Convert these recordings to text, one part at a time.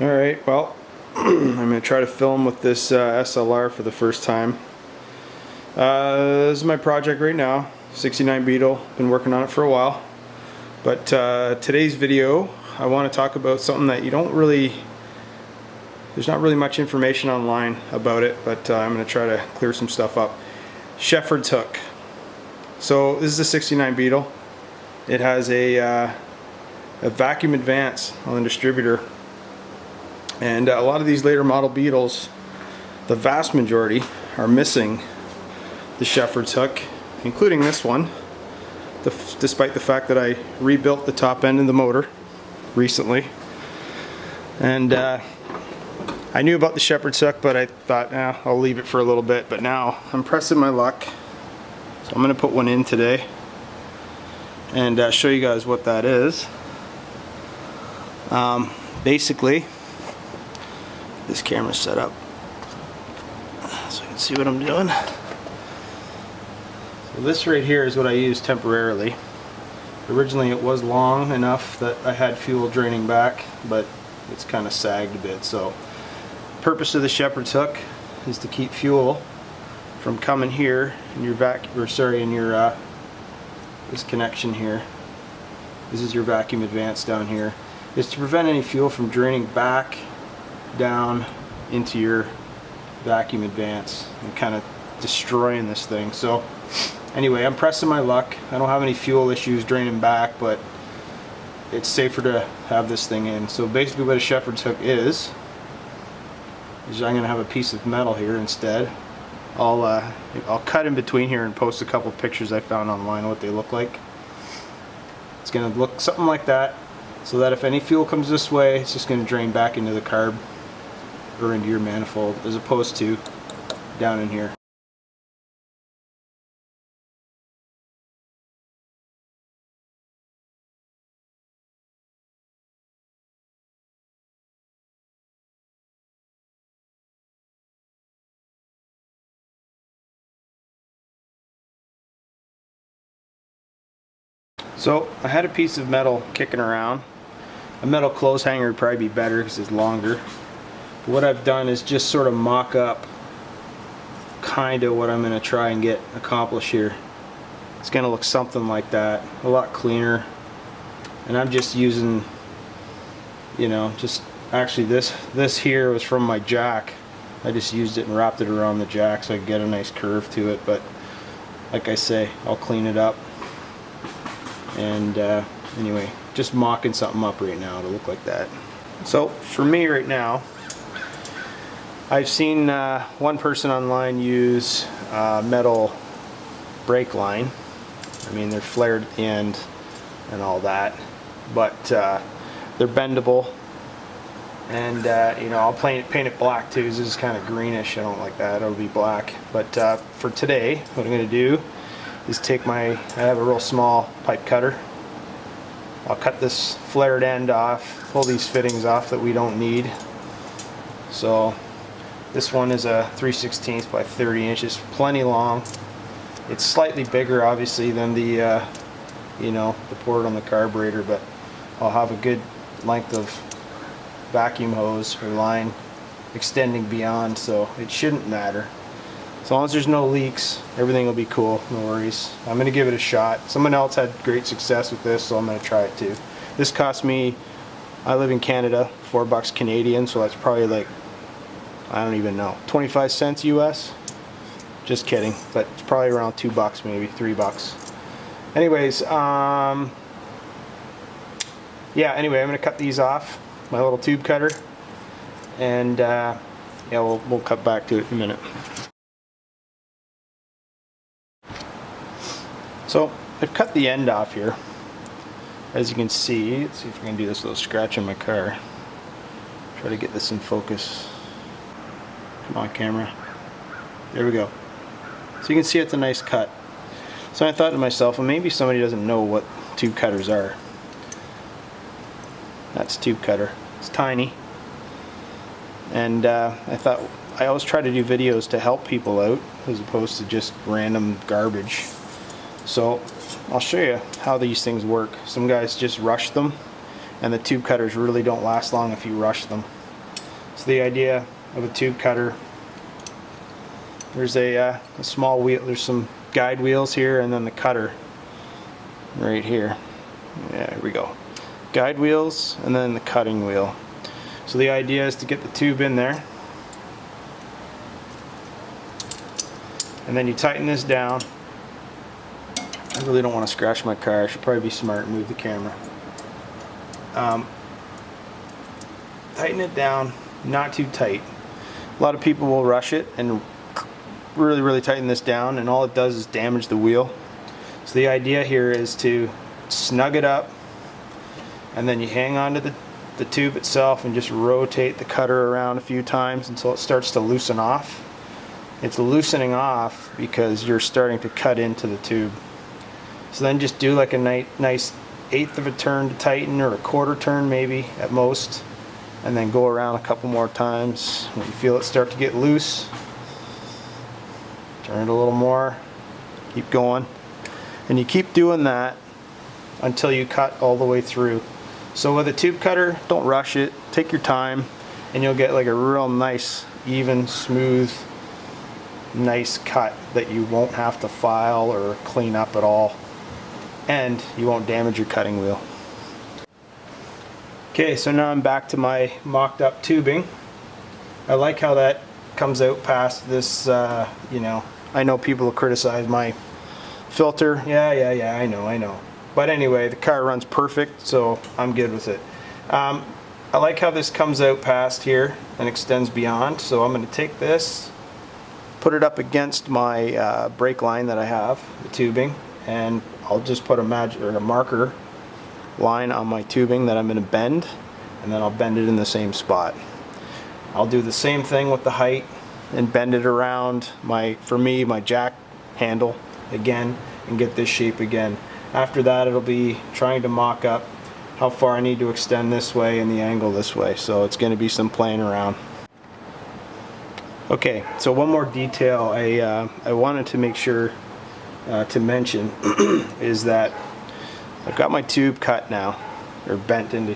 Alright, well, I'm going to try to film with this SLR for the first time. This is my project right now, 69 Beetle. Been working on it for a while. But today's video, I want to talk about something that there's not really much information online about it, but I'm going to try to clear some stuff up. Shepherd's hook. So this is a 69 Beetle. It has a vacuum advance on the distributor. And a lot of these later model Beetles, the vast majority, are missing the Shepherd's hook, including this one, despite the fact that I rebuilt the top end of the motor recently. And I knew about the Shepherd's hook, but I thought, I'll leave it for a little bit. But now I'm pressing my luck, so I'm going to put one in today and show you guys what that is. Basically, this camera's set up so I can see what I'm doing. So this right here is what I use temporarily. Originally it was long enough that I had fuel draining back, but it's kind of sagged a bit. So the purpose of the Shepherd's hook is to keep fuel from coming here in your this connection here. This is your vacuum advance down here. Is to prevent any fuel from draining back down into your vacuum advance and kind of destroying this thing. So anyway, I'm pressing my luck. I don't have any fuel issues draining back, but it's safer to have this thing in. So basically what a Shepherd's hook is I'm going to have a piece of metal here instead. I'll cut in between here and post a couple pictures I found online what they look like. It's going to look something like that, so that if any fuel comes this way, it's just going to drain back into the carb or into your manifold, as opposed to down in here. So I had a piece of metal kicking around. A metal clothes hanger would probably be better because it's longer. But what I've done is just sort of mock up kind of what I'm going to try and get accomplished here. It's going to look something like that, a lot cleaner. And I'm just using, actually this here was from my jack. I just used it and wrapped it around the jack so I could get a nice curve to it. But like I say, I'll clean it up. And anyway, just mocking something up right now to look like that. So for me right now, I've seen one person online use metal brake line. I mean, they're flared at the end and all that, but they're bendable. And I'll paint it black too. This is kind of greenish. I don't like that. It'll be black. But for today, what I'm going to do is I have a real small pipe cutter. I'll cut this flared end off, pull these fittings off that we don't need. So this one is a 3/16 by 30 inches, plenty long. It's slightly bigger obviously than the the port on the carburetor, but I'll have a good length of vacuum hose or line extending beyond, so it shouldn't matter. As long as there's no leaks, everything will be cool, no worries. I'm going to give it a shot. Someone else had great success with this, so I'm going to try it too. This cost me, I live in Canada, $4 Canadian, so that's probably like, I don't even know, 25 cents US? Just kidding, but it's probably around $2 maybe, $3. Anyways, anyway, I'm going to cut these off, my little tube cutter, and we'll cut back to it in a minute. So I've cut the end off here, as you can see. Let's see if we can do this little scratch in my car. Try to get this in focus. Come on, camera. There we go. So you can see it's a nice cut. So I thought to myself, well, maybe somebody doesn't know what tube cutters are. That's a tube cutter. It's tiny. And I thought, I always try to do videos to help people out as opposed to just random garbage. So I'll show you how these things work. Some guys just rush them, and the tube cutters really don't last long if you rush them. So the idea of a tube cutter, there's a small wheel, there's some guide wheels here, and then the cutter right here. Yeah, here we go. Guide wheels and then the cutting wheel. So the idea is to get the tube in there, and then you tighten this down. I really don't want to scratch my car. I should probably be smart and move the camera. Tighten it down, not too tight. A lot of people will rush it and really tighten this down, and all it does is damage the wheel. So the idea here is to snug it up, and then you hang on to the tube itself and just rotate the cutter around a few times until it starts to loosen off. It's loosening off because you're starting to cut into the tube. So then just do like a nice 1/8 of a turn to tighten, or a 1/4 turn maybe at most, and then go around a couple more times. When you feel it start to get loose, turn it a little more, keep going, and you keep doing that until you cut all the way through. So with a tube cutter, don't rush it, take your time, and you'll get like a real nice, even, smooth, nice cut that you won't have to file or clean up at all, and you won't damage your cutting wheel. Okay, so now I'm back to my mocked up tubing. I like how that comes out past this, you know, I know people will criticize my filter. Yeah, I know. But anyway, the car runs perfect, so I'm good with it. I like how this comes out past here and extends beyond, so I'm going to take this, put it up against my brake line that I have, the tubing, and I'll just put a marker line on my tubing that I'm going to bend, and then I'll bend it in the same spot. I'll do the same thing with the height and bend it around my jack handle again and get this shape again. After that, it'll be trying to mock up how far I need to extend this way and the angle this way, so it's going to be some playing around. Okay, so one more detail I wanted to make sure to mention is that I've got my tube cut now, or bent into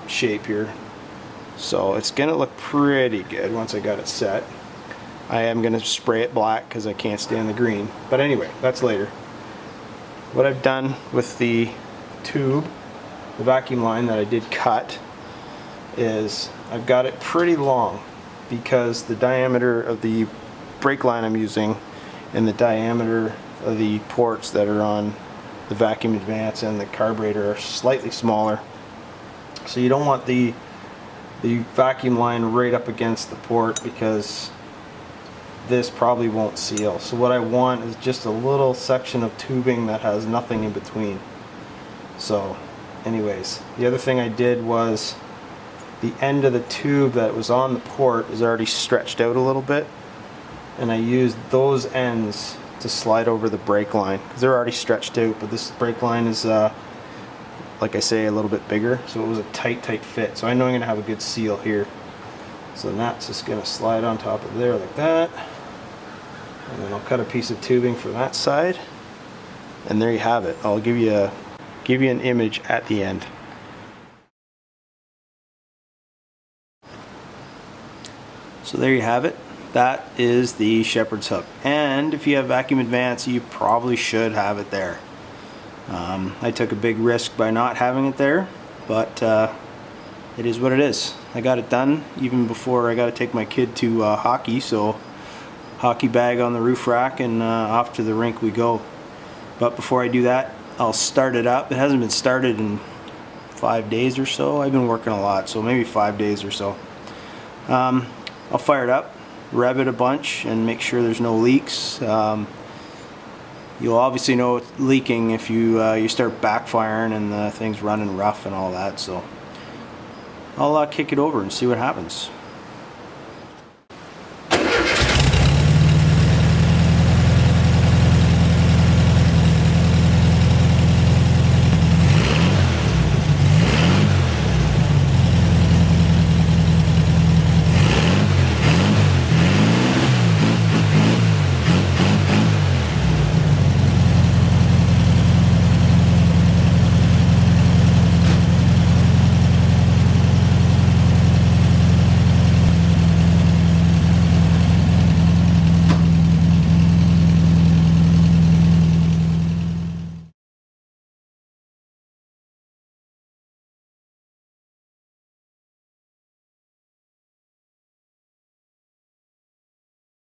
shape here, so it's going to look pretty good once I got it set. I am going to spray it black because I can't stand the green, but anyway, that's later. What I've done with the tube, the vacuum line that I did cut, is I've got it pretty long because the diameter of the brake line I'm using and the diameter of the ports that are on the vacuum advance and the carburetor are slightly smaller. So you don't want the vacuum line right up against the port because this probably won't seal. So what I want is just a little section of tubing that has nothing in between. So anyways, the other thing I did was the end of the tube that was on the port is already stretched out a little bit, and I used those ends to slide over the brake line because they're already stretched out, but this brake line is like I say, a little bit bigger, so it was a tight fit. So I know I'm going to have a good seal here. So that's just going to slide on top of there like that. And then I'll cut a piece of tubing for that side. And there you have it. I'll give you an image at the end. So there you have it. That is the shepherd's hook. And if you have vacuum advance, you probably should have it there. I took a big risk by not having it there, but it is what it is. I got it done even before I got to take my kid to hockey, so hockey bag on the roof rack and off to the rink we go. But before I do that, I'll start it up. It hasn't been started in 5 days or so. I've been working a lot, so maybe 5 days or so. I'll fire it up, rev it a bunch, and make sure there's no leaks. You'll obviously know it's leaking if you start backfiring and the thing's running rough and all that. So I'll kick it over and see what happens.